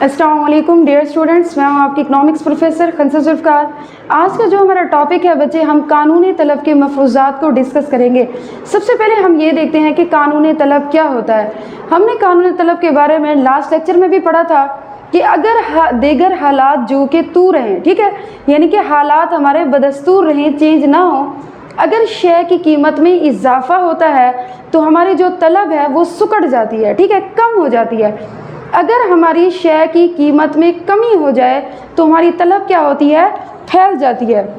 अस्सलाम वालेकुम dear students, मैं हूं आपकी इकनॉमिक्स प्रोफेसर खंसा जुल्फ़िकार। आज का जो हमारा टॉपिक है बच्चे, हम कानूनी तलब के मफरूज़ात को डिस्कस करेंगे। सबसे पहले हम ये देखते हैं कि कानूनी तलब क्या होता है। हमने कानूनी तलब के बारे में लास्ट लेक्चर में भी पढ़ा था कि अगर दीगर हालात जो कि तू रहें, ठीक है, यानी कि हालात हमारे बदस्तूर रहें, चेंज ना हो, अगर शय की कीमत में इजाफा होता है तो हमारी जो तलब है वो सुकड़ जाती है, ठीक है, कम हो जाती है। अगर हमारी शय की कीमत में कमी हो जाए तो हमारी तलब क्या होती है, फैल जाती है।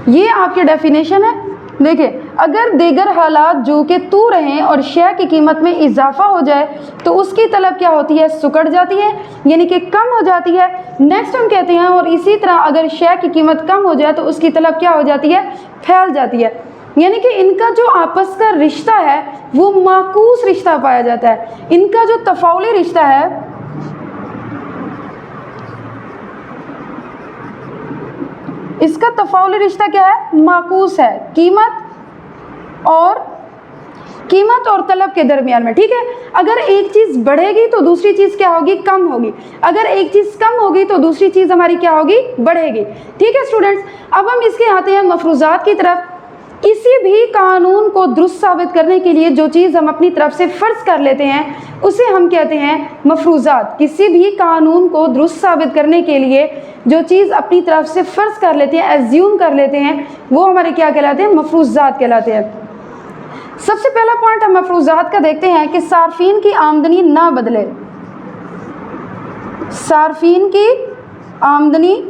ये आपकी डेफिनेशन है। देखिए, अगर दीगर हालात जो कि तू रहें और शय की कीमत में इजाफा हो जाए तो उसकी तलब क्या होती है, सुकड़ जाती है, यानी कि कम हो जाती है। नेक्स्ट हम कहते हैं, और इसी तरह अगर शय की कीमत कम हो जाए तो उसकी तलब क्या हो जाती है, फैल जाती है। यानी कि इनका जो आपस का रिश्ता है वो माकूस रिश्ता पाया जाता है। इनका जो तफाउली रिश्ता है, इसका तफाउली रिश्ता क्या है, माकूस है, कीमत और तलब के दरमियान में, ठीक है। अगर एक चीज़ बढ़ेगी तो दूसरी चीज़ क्या होगी, कम होगी। अगर एक चीज़ कम होगी तो दूसरी चीज़ हमारी क्या होगी, बढ़ेगी। ठीक है स्टूडेंट्स, अब हम इसके आते हैं मफरूज़ात की तरफ। किसी भी कानून को दुरुस्त साबित करने के लिए जो चीज़ हम अपनी तरफ से फ़र्ज़ कर लेते हैं उसे हम कहते हैं मफरूज़ात। किसी भी कानून को दुरुस्त साबित करने के लिए जो चीज़ अपनी तरफ से फ़र्ज़ कर लेते हैं, एज्यूम कर लेते हैं, वो हमारे क्या कहलाते हैं, मफरूज़ात कहलाते हैं। सबसे पहला पॉइंट हम मफरूज़ात का देखते हैं कि सार्फिन की आमदनी ना बदले। सार्फिन की आमदनी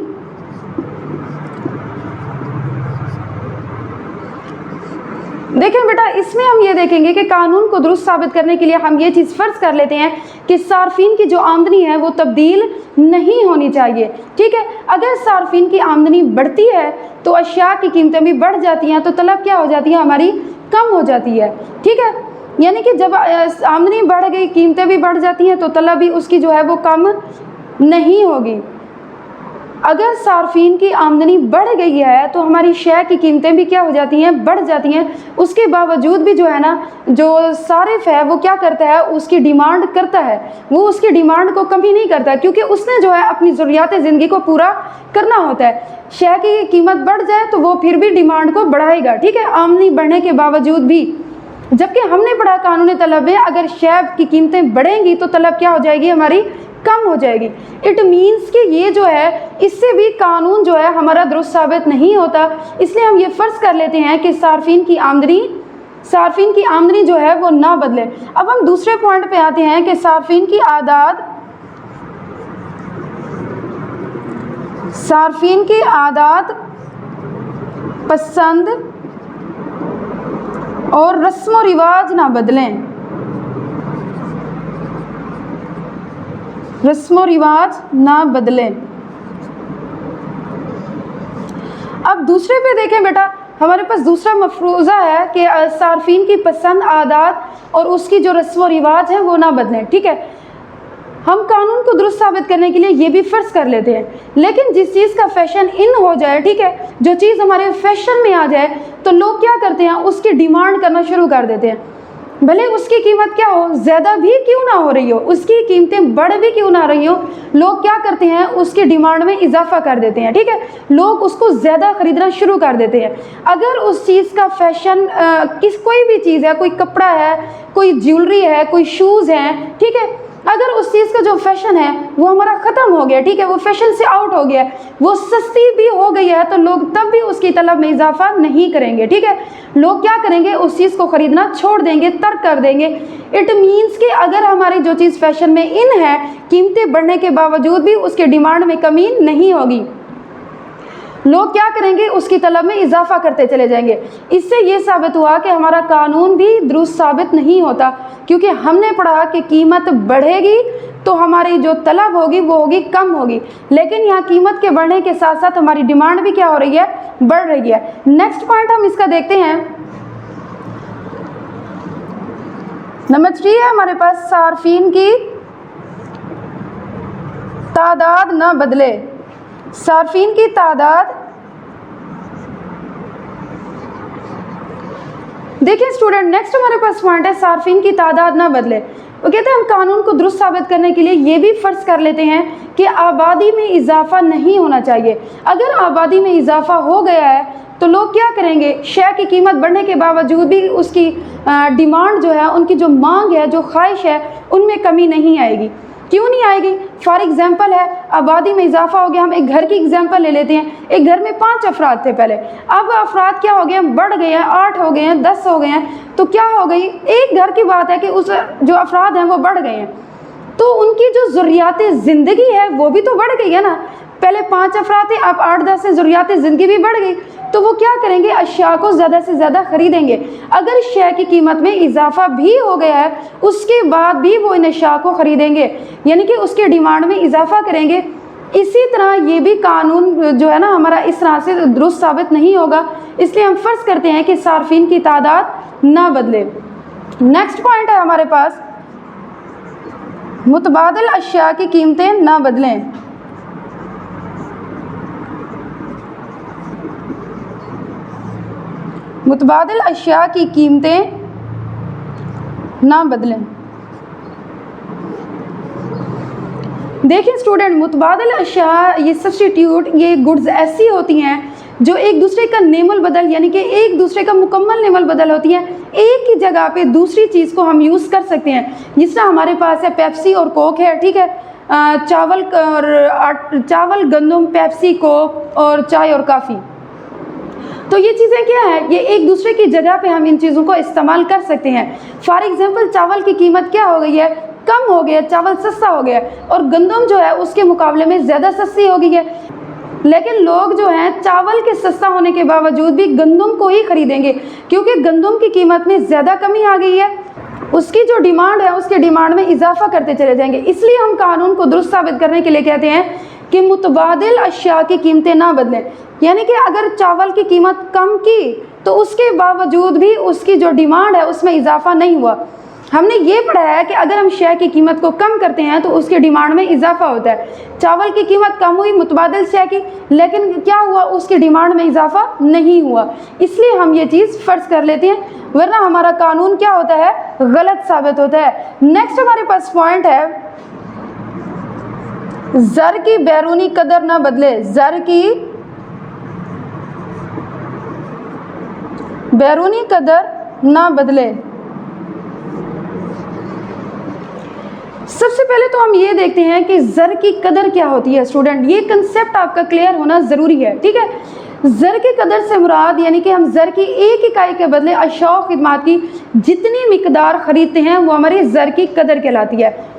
देखें बेटा, इसमें हम ये देखेंगे कि कानून को दुरुस्त साबित करने के लिए हम ये चीज़ फ़र्ज़ कर लेते हैं कि सार्फिन की जो आमदनी है वो तब्दील नहीं होनी चाहिए। ठीक है, अगर सार्फिन की आमदनी बढ़ती है तो अशिया की कीमतें भी बढ़ जाती हैं, तो तलब क्या हो जाती है, हमारी कम हो जाती है। ठीक है, यानी कि जब आमदनी बढ़ गई, कीमतें भी बढ़ जाती हैं, तो तलब भी उसकी जो है वो कम नहीं होगी। अगर सार्फिन की आमदनी बढ़ गई है तो हमारी शय की कीमतें भी क्या हो जाती हैं, बढ़ जाती हैं। उसके बावजूद भी जो है ना, जो सारिफ है वो क्या करता है, उसकी डिमांड करता है, वो उसकी डिमांड को कमी नहीं करता, क्योंकि उसने जो है अपनी ज़रूरियात ज़िंदगी को पूरा करना होता है। शय की कीमत बढ़ जाए तो वो फिर भी डिमांड को बढ़ाएगा, ठीक है, आमदनी बढ़ने के बावजूद भी। जबकि हमने पढ़ा कानूनी तलब में अगर शय की कीमतें बढ़ेंगी तो तलब क्या हो जाएगी, हमारी कम हो जाएगी। इट मीन्स कि ये जो है, इससे भी कानून जो है हमारा दुरुस्त साबित नहीं होता। इसलिए हम ये फ़र्ज़ कर लेते हैं कि सार्फिन की आमदनी जो है वो ना बदले। अब हम दूसरे पॉइंट पे आते हैं कि सार्फिन की आदात पसंद और रस्म व रिवाज ना बदलें। रस्म व रिवाज ना बदलें। अब दूसरे पे देखें बेटा, हमारे पास दूसरा मफरूज़ा है कि सार्फिन की पसंद, आदात और उसकी जो रस्म व रिवाज है वो ना बदलें। ठीक है, हम कानून को दुरुस्त साबित करने के लिए ये भी फ़र्ज़ कर लेते हैं, लेकिन जिस चीज़ का फैशन इन हो जाए, ठीक है, जो चीज़ हमारे फैशन में आ जाए, तो लोग क्या करते हैं, उसकी डिमांड करना शुरू कर देते हैं। भले उसकी कीमत क्या हो, ज़्यादा भी क्यों ना हो रही हो, उसकी कीमतें बढ़ भी क्यों ना रही हो, लोग क्या करते हैं, उसकी डिमांड में इजाफा कर देते हैं। ठीक है, लोग उसको ज़्यादा ख़रीदना शुरू कर देते हैं। अगर उस चीज़ का फैशन कोई भी चीज़ है, कोई कपड़ा है, कोई ज्वेलरी है, कोई शूज़ हैं, ठीक है, अगर उस चीज़ का जो फैशन है वो हमारा ख़त्म हो गया, ठीक है, वो फैशन से आउट हो गया, वो सस्ती भी हो गई है, तो लोग तब भी उसकी तलब में इजाफा नहीं करेंगे। ठीक है, लोग क्या करेंगे, उस चीज़ को ख़रीदना छोड़ देंगे, तर्क कर देंगे। इट मीन्स कि अगर हमारी जो चीज़ फैशन में इन है, कीमतें बढ़ने के बावजूद भी उसके डिमांड में कमी नहीं होगी, लोग क्या करेंगे, उसकी तलब में इजाफा करते चले जाएंगे। इससे ये साबित हुआ कि हमारा कानून भी दुरुस्त साबित नहीं होता, क्योंकि हमने पढ़ा कि कीमत बढ़ेगी तो हमारी जो तलब होगी वो होगी कम होगी, लेकिन यहाँ कीमत के बढ़ने के साथ साथ हमारी डिमांड भी क्या हो रही है, बढ़ रही है। नेक्स्ट पॉइंट हम इसका देखते हैं, नंबर 3 है हमारे पास, सार्फिन की तादाद न बदले। सार्फिन की तादाद, देखिए स्टूडेंट, नेक्स्ट हमारे पास पॉइंट है सार्फिन की तादाद ना बदले। वो कहते हैं हम कानून को दुरुस्त साबित करने के लिए ये भी फ़र्ज़ कर लेते हैं कि आबादी में इजाफा नहीं होना चाहिए। अगर आबादी में इजाफा हो गया है तो लोग क्या करेंगे, शय की कीमत बढ़ने के बावजूद भी उसकी डिमांड जो है, उनकी जो मांग है, जो ख्वाहिश है, उनमें कमी नहीं आएगी। क्यों नहीं आएगी? फॉर एग्जांपल है, आबादी में इजाफा हो गया। हम एक घर की एग्जांपल ले लेते हैं। एक घर में 5 अफराद थे पहले, अब अफराद क्या हो गए, बढ़ गए हैं, 8 हो गए हैं, 10 हो गए हैं। तो क्या हो गई, एक घर की बात है कि उस जो अफराद हैं वो बढ़ गए हैं, तो उनकी जो ज़रूरियात ज़िंदगी है वो भी तो बढ़ गई है ना। पहले 5 अफराद थे, अब 8-10 से ज़रूरियात ज़िंदगी भी बढ़ गई। तो वो क्या करेंगे, अशिया को ज़्यादा से ज़्यादा ख़रीदेंगे। अगर शय की कीमत में इजाफा भी हो गया है, उसके बाद भी वो इन अशिया को ख़रीदेंगे, यानी कि उसके डिमांड में इजाफा करेंगे। इसी तरह ये भी कानून जो है ना हमारा इस तरह से दुरुस्त साबित नहीं होगा। इसलिए हम फ़र्ज़ करते हैं कि सार्फिन की तादाद ना बदले। नेक्स्ट पॉइंट है हमारे पास, मुतबादिल अशिया की कीमतें ना बदलें। मुतबादिल अशिया की कीमतें ना बदलें। देखिए स्टूडेंट, मुतबादिल अशिया, ये सब्स्टिट्यूट, ये गुड्स ऐसी होती हैं जो एक दूसरे का नेमल बदल, यानी कि एक दूसरे का मुकम्मल नेमल बदल होती हैं। एक ही जगह पे दूसरी चीज़ को हम यूज़ कर सकते हैं। जिस तरह हमारे पास है पेप्सी और कोक है, ठीक है, चावल गंदम, पेप्सी, कोक और चाय और काफ़ी। तो ये चीज़ें क्या है, ये एक दूसरे की जगह पे हम इन चीज़ों को इस्तेमाल कर सकते हैं। फॉर एग्जांपल, चावल की कीमत क्या हो गई है, कम हो गया, चावल सस्ता हो गया, और गंदम जो है उसके मुकाबले में ज़्यादा सस्ती हो गई है। लेकिन लोग जो हैं चावल के सस्ता होने के बावजूद भी गंदम को ही खरीदेंगे, क्योंकि गंदम की कीमत में ज़्यादा कमी आ गई है। उसकी जो डिमांड है, उसके डिमांड में इजाफा करते चले जाएंगे। इसलिए हम कानून को दुरुस्त साबित करने के लिए कहते हैं कि मुतबादिल अशिया की कीमतें ना बदलें। यानी कि अगर चावल की कीमत कम की तो उसके बावजूद भी उसकी जो डिमांड है उसमें इजाफा नहीं हुआ। हमने ये पढ़ा है कि अगर हम शय की कीमत को कम करते हैं तो उसके डिमांड में इजाफा होता है। चावल की कीमत कम हुई मुतबादिल शय की, लेकिन क्या हुआ, उसकी डिमांड में इजाफा नहीं हुआ। इसलिए हम ये चीज़ फ़र्ज़ कर लेते हैं, वरना हमारा कानून क्या होता है, गलत साबित होता है। नेक्स्ट हमारे पास पॉइंट है, ज़र की बैरूनी कदर ना बदले। ज़र की बैरूनी कदर ना बदले। सबसे पहले तो हम ये देखते हैं कि ज़र की कदर क्या होती है। स्टूडेंट, ये कंसेप्ट आपका क्लियर होना ज़रूरी है, ठीक है। ज़र की कदर से मुराद, यानी कि हम ज़र की एक इकाई के बदले अशिया और खिदमात की जितनी मिकदार ख़रीदते हैं वो हमारी ज़र की कदर कहलाती है।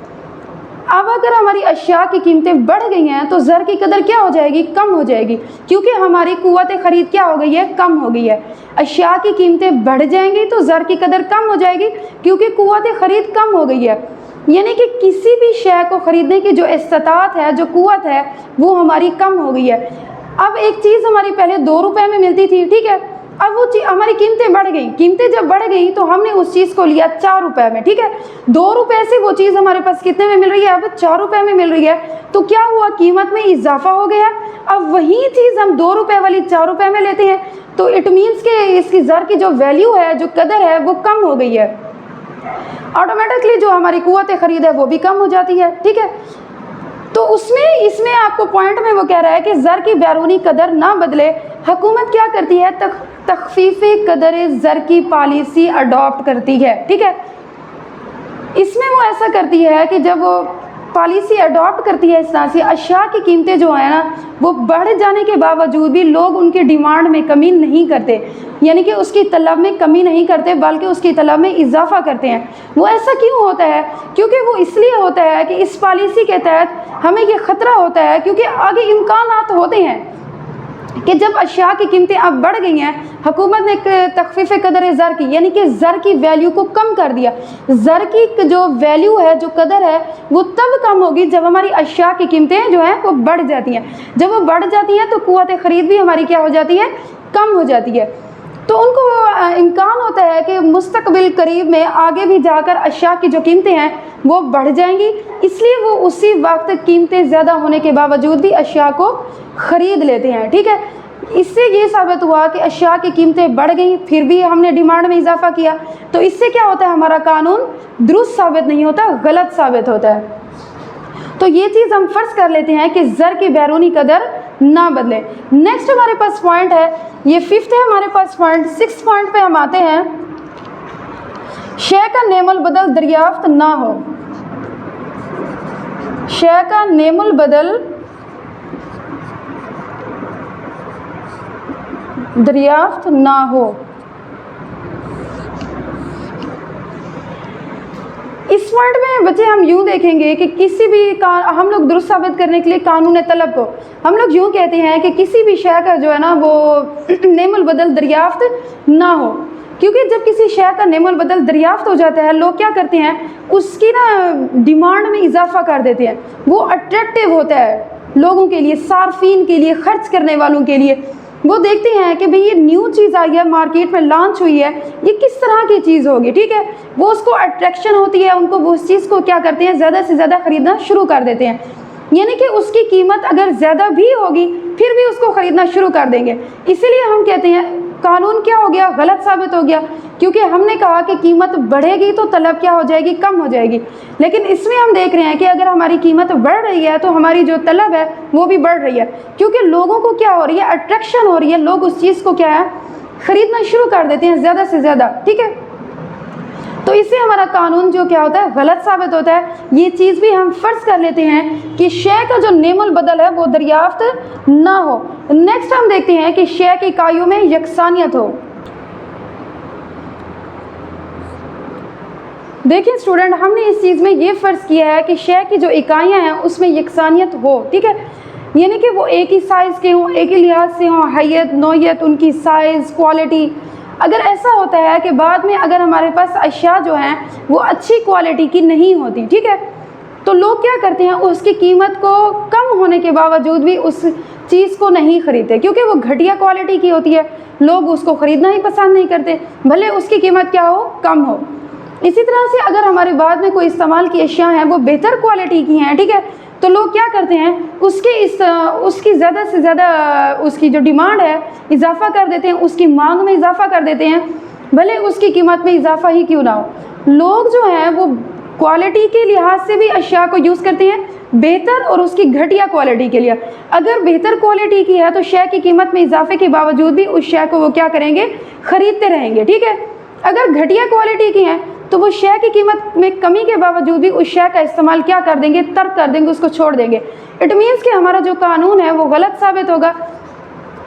अब अगर हमारी अशिया की कीमतें बढ़ गई हैं तो ज़र की कदर क्या हो जाएगी, कम हो जाएगी, क्योंकि हमारी कुव्वत ख़रीद क्या हो गई है, कम हो गई है। अशिया की कीमतें बढ़ जाएंगी तो ज़र की कदर कम हो जाएगी, क्योंकि कुव्वत ख़रीद कम हो गई है। यानी कि किसी भी शय को ख़रीदने की जो इस्तात है, जो कुव्वत है, वो हमारी कम हो गई है। अब एक चीज़ हमारी पहले 2 रुपये में मिलती थी, ठीक है, अब वो हमारी कीमतें बढ़ गई। कीमतें जब बढ़ गई तो हमने उस चीज़ को लिया 4 रुपये में, ठीक है। 2 रुपये से वो चीज़ हमारे पास कितने में मिल रही है, अब 4 रुपये में मिल रही है। तो क्या हुआ, कीमत में इजाफा हो गया। अब वही चीज़ हम 2 रुपये वाली 4 रुपये में लेते हैं, तो इट मीन्स के इसकी ज़र की जो वैल्यू है, जो कदर है, वो कम हो गई है। ऑटोमेटिकली जो हमारी कुव्वत ख़रीद है वो भी कम हो जाती है, ठीक है। तो इसमें आपको पॉइंट में वो कह रहा है कि ज़र की बैरूनी कदर ना बदले। हुकूमत क्या करती है, तख़फ़ीफ़े कदर ज़र की पॉलिसी अडॉप्ट करती है, ठीक है। इसमें वो ऐसा करती है कि जब वो पॉलिसी अडॉप्ट करती है इस तरह से, अशिया की कीमतें जो है ना वो बढ़ जाने के बावजूद भी लोग उनकी डिमांड में कमी नहीं करते, यानी कि उसकी तलब में कमी नहीं करते, बल्कि उसकी तलब में इजाफा करते हैं। वो ऐसा क्यों होता है, क्योंकि वो इसलिए होता है कि इस पॉलिसी के तहत हमें ये ख़तरा होता है, क्योंकि आगे इम्कानात होते हैं कि जब अशिया की कीमतें अब बढ़ गई हैं, हुकूमत ने तख़फ़ीफ़े कदर ज़र की, यानी कि ज़र की वैल्यू को कम कर दिया। ज़र की जो वैल्यू है, जो कदर है, वो तब कम होगी जब हमारी अशिया की कीमतें जो हैं वो बढ़ जाती हैं। जब वो बढ़ जाती हैं तो कुव्वत ख़रीद भी हमारी क्या हो जाती है, कम हो जाती है। तो उनको इम्कान होता है कि मुस्तक़बिल करीब में आगे भी जाकर अशिया की जो कीमतें हैं वो बढ़ जाएंगी, इसलिए वो उसी वक्त कीमतें ज़्यादा होने के बावजूद भी अशिया को ख़रीद लेते हैं, ठीक है। इससे ये साबित हुआ कि अशिया की कीमतें बढ़ गई, फिर भी हमने डिमांड में इजाफा किया, तो इससे क्या होता है, हमारा कानून दुरुस्त साबित नहीं होता, गलत साबित होता है। तो ये चीज़ हम फर्ज कर लेते हैं कि ज़र की बैरूनी कदर ना बदले। नेक्स्ट हमारे पास पॉइंट है, ये 5th है हमारे पास पॉइंट। 6th पॉइंट पे हम आते हैं, शय का नेमुल बदल दरियाफ्त ना हो। शय का नेमुल बदल दरियाफ्त ना हो। इस पॉइंट में बच्चे हम यूँ देखेंगे कि किसी भी हम लोग दुरुस्त साबित करने के लिए कानून तलब को हम लोग यूँ कहते हैं कि किसी भी शय का जो है ना वो नेमुल बदल दरियाफ्त ना हो, क्योंकि जब किसी शय का नेमुल बदल दरियाफ्त हो जाता है, लोग क्या करते हैं, उसकी ना डिमांड में इजाफा कर देते हैं। वो अट्रैक्टिव होता है लोगों के लिए, सार्फिन के लिए, खर्च करने वालों के लिए। वो देखते हैं कि भाई ये न्यू चीज़ आई है, मार्केट में लॉन्च हुई है, ये किस तरह की चीज़ होगी, ठीक है। वो उसको अट्रैक्शन होती है, उनको वो उस चीज़ को क्या करते हैं, ज़्यादा से ज़्यादा ख़रीदना शुरू कर देते हैं। यानी कि उसकी कीमत अगर ज़्यादा भी होगी फिर भी उसको ख़रीदना शुरू कर देंगे। इसीलिए हम कहते हैं कानून क्या हो गया, गलत साबित हो गया, क्योंकि हमने कहा कि कीमत बढ़ेगी तो तलब क्या हो जाएगी, कम हो जाएगी। लेकिन इसमें हम देख रहे हैं कि अगर हमारी कीमत बढ़ रही है तो हमारी जो तलब है वो भी बढ़ रही है, क्योंकि लोगों को क्या हो रही है, अट्रैक्शन हो रही है, लोग उस चीज़ को क्या है, ख़रीदना शुरू कर देते हैं ज़्यादा से ज़्यादा, ठीक है। तो इससे हमारा कानून जो क्या होता है, गलत साबित होता है। ये चीज़ भी हम फर्ज कर लेते हैं कि शय का जो नेमुल बदल है वो दरियाफ्त ना हो। नेक्स्ट हम देखते हैं कि शय की इकाइयों में यकसानियत हो। देखिए स्टूडेंट, हमने इस चीज़ में ये फ़र्ज़ किया है कि शय की जो इकाइयाँ हैं उसमें यकसानियत हो, ठीक है। यानी कि वो एक ही साइज़ के हों, एक ही लिहाज से हों, हैयत नौयत उनकी साइज़ क्वालिटी। अगर ऐसा होता है कि बाद में अगर हमारे पास अशिया जो हैं वो अच्छी क्वालिटी की नहीं होती, ठीक है, तो लोग क्या करते हैं, उसकी कीमत को कम होने के बावजूद भी उस चीज़ को नहीं ख़रीदते, क्योंकि वो घटिया क्वालिटी की होती है, लोग उसको ख़रीदना ही पसंद नहीं करते, भले उसकी कीमत क्या हो, कम हो। इसी तरह से अगर हमारे बाद में कोई इस्तेमाल की अशिया हैं वो बेहतर क्वालिटी की हैं, ठीक है, तो लोग क्या करते हैं, उसकी ज़्यादा से ज़्यादा उसकी जो डिमांड है इजाफा कर देते हैं, उसकी मांग में इजाफा कर देते हैं, भले उसकी कीमत में इजाफा ही क्यों ना हो। लोग जो हैं वो क्वालिटी के लिहाज से भी अशिया को यूज़ करते हैं, बेहतर और उसकी घटिया क्वालिटी के लिए। अगर बेहतर क्वालिटी की है तो शय की कीमत में इजाफे के बावजूद भी उस शय को वो क्या करेंगे, ख़रीदते रहेंगे, ठीक है। अगर घटिया क्वालिटी की हैं तो वो शय की कीमत में कमी के बावजूद भी उस शय का इस्तेमाल क्या कर देंगे, तर्क कर देंगे, उसको छोड़ देंगे। इट मीन्स कि हमारा जो कानून है वो गलत साबित होगा।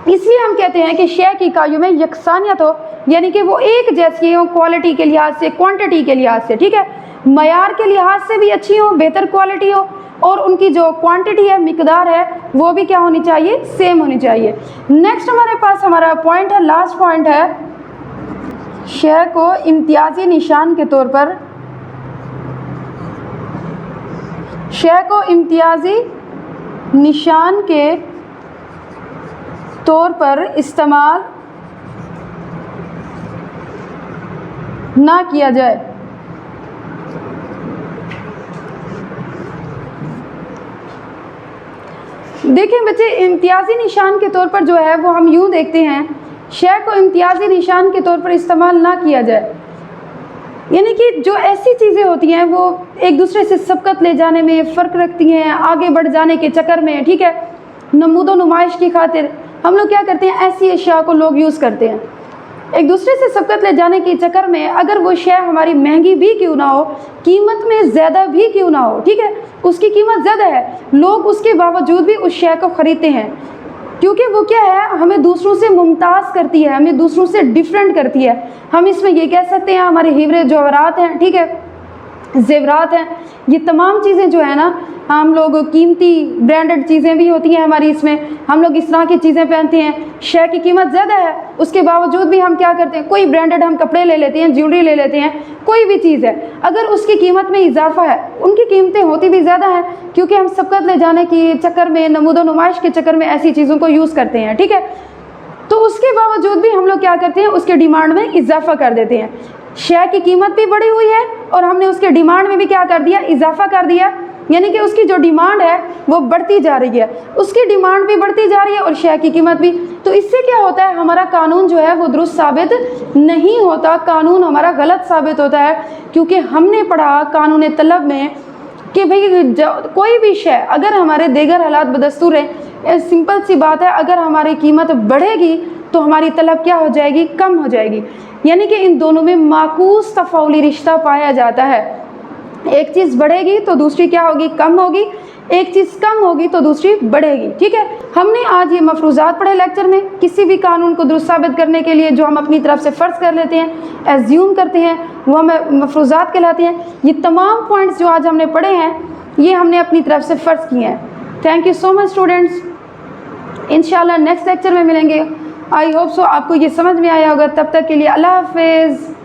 इसलिए हम कहते हैं कि शय की इकाइयों में यकसानियत हो, यानी कि वो एक जैसी हो क्वालिटी के लिहाज से, क्वांटिटी के लिहाज से, ठीक है, मयार के लिहाज से भी अच्छी हो, बेहतर क्वालिटी हो, और उनकी जो क्वांटिटी है, मिकदार है, वो भी क्या होनी चाहिए, सेम होनी चाहिए। नेक्स्ट हमारे पास हमारा पॉइंट है, लास्ट पॉइंट है, शय को इम्तियाजी निशान के तौर पर, शय को इम्तियाजी निशान के तौर पर इस्तेमाल ना किया जाए। देखिए बच्चे, इम्तियाजी निशान के तौर पर जो है वो हम यूँ देखते हैं, शय को इम्तियाजी निशान के तौर पर इस्तेमाल ना किया जाए, यानी कि जो ऐसी चीज़ें होती हैं वो एक दूसरे से सबकत ले जाने में फ़र्क रखती हैं, आगे बढ़ जाने के चक्कर में, ठीक है, नमूदो नुमाइश की खातिर हम लोग क्या करते हैं, ऐसी अशिया को लोग यूज़ करते हैं एक दूसरे से सबकत ले जाने के चक्कर में। अगर वो शय हमारी महंगी भी क्यों ना हो, कीमत में ज़्यादा भी क्यों ना हो, ठीक है, उसकी कीमत ज़्यादा है, लोग उसके बावजूद भी उस शय को ख़रीदते हैं, क्योंकि वो क्या है, हमें दूसरों से मुमताज़ करती है, हमें दूसरों से डिफरेंट करती है। हम इसमें ये कह सकते हैं हमारे हीरे जवाहरात हैं, ठीक है, जेवरात हैं, ये तमाम चीज़ें जो है ना, हम लोग कीमती ब्रांडेड चीज़ें भी होती हैं हमारी, इसमें हम लोग इस तरह की चीज़ें पहनते हैं, शय की कीमत ज़्यादा है, उसके बावजूद भी हम क्या करते हैं, कोई ब्रांडेड हम कपड़े ले लेते हैं, ज्वेलरी ले लेते हैं, कोई भी चीज़ है, अगर उसकी कीमत में इजाफा है, उनकी कीमतें होती भी ज़्यादा हैं, क्योंकि हम सबकत ले जाने के चक्कर में, नमूदो नुमाइश के चक्कर में ऐसी चीज़ों को यूज़ करते हैं, ठीक है। तो उसके बावजूद भी हम लोग क्या करते हैं, उसके डिमांड में इजाफा कर देते हैं। शय की कीमत भी बढ़ी हुई है और हमने उसके डिमांड में भी क्या कर दिया, इजाफा कर दिया, यानी कि उसकी जो डिमांड है वो बढ़ती जा रही है, उसकी डिमांड भी बढ़ती जा रही है और शय की कीमत भी। तो इससे क्या होता है, हमारा कानून जो है वो दुरुस्त साबित नहीं होता, कानून हमारा गलत साबित होता है। क्योंकि हमने पढ़ा कानून तलब में कि भाई कोई भी शय अगर हमारे देगर हालात बदस्तूर हैं, सिंपल सी बात है, अगर हमारी कीमत बढ़ेगी तो हमारी तलब क्या हो जाएगी, कम हो जाएगी। यानी कि इन दोनों में माकूस तफाउली रिश्ता पाया जाता है। एक चीज़ बढ़ेगी तो दूसरी क्या होगी, कम होगी, एक चीज़ कम होगी तो दूसरी बढ़ेगी। ठीक है, हमने आज ये मफरूज़ात पढ़े लेक्चर में। किसी भी कानून को दुरुस्त साबित करने के लिए जो हम अपनी तरफ से फ़र्ज़ कर लेते हैं, एज्यूम करते हैं, वो हमें मफरूज़ात कहलाते हैं। ये तमाम पॉइंट्स जो आज हमने पढ़े हैं ये हमने अपनी तरफ से फ़र्ज़ किए हैं। Thank you so much students, इंशाल्लाह नेक्स्ट लेक्चर में मिलेंगे। आई होप सो आपको ये समझ में आया होगा। तब तक के लिए अल्लाह हाफिज़।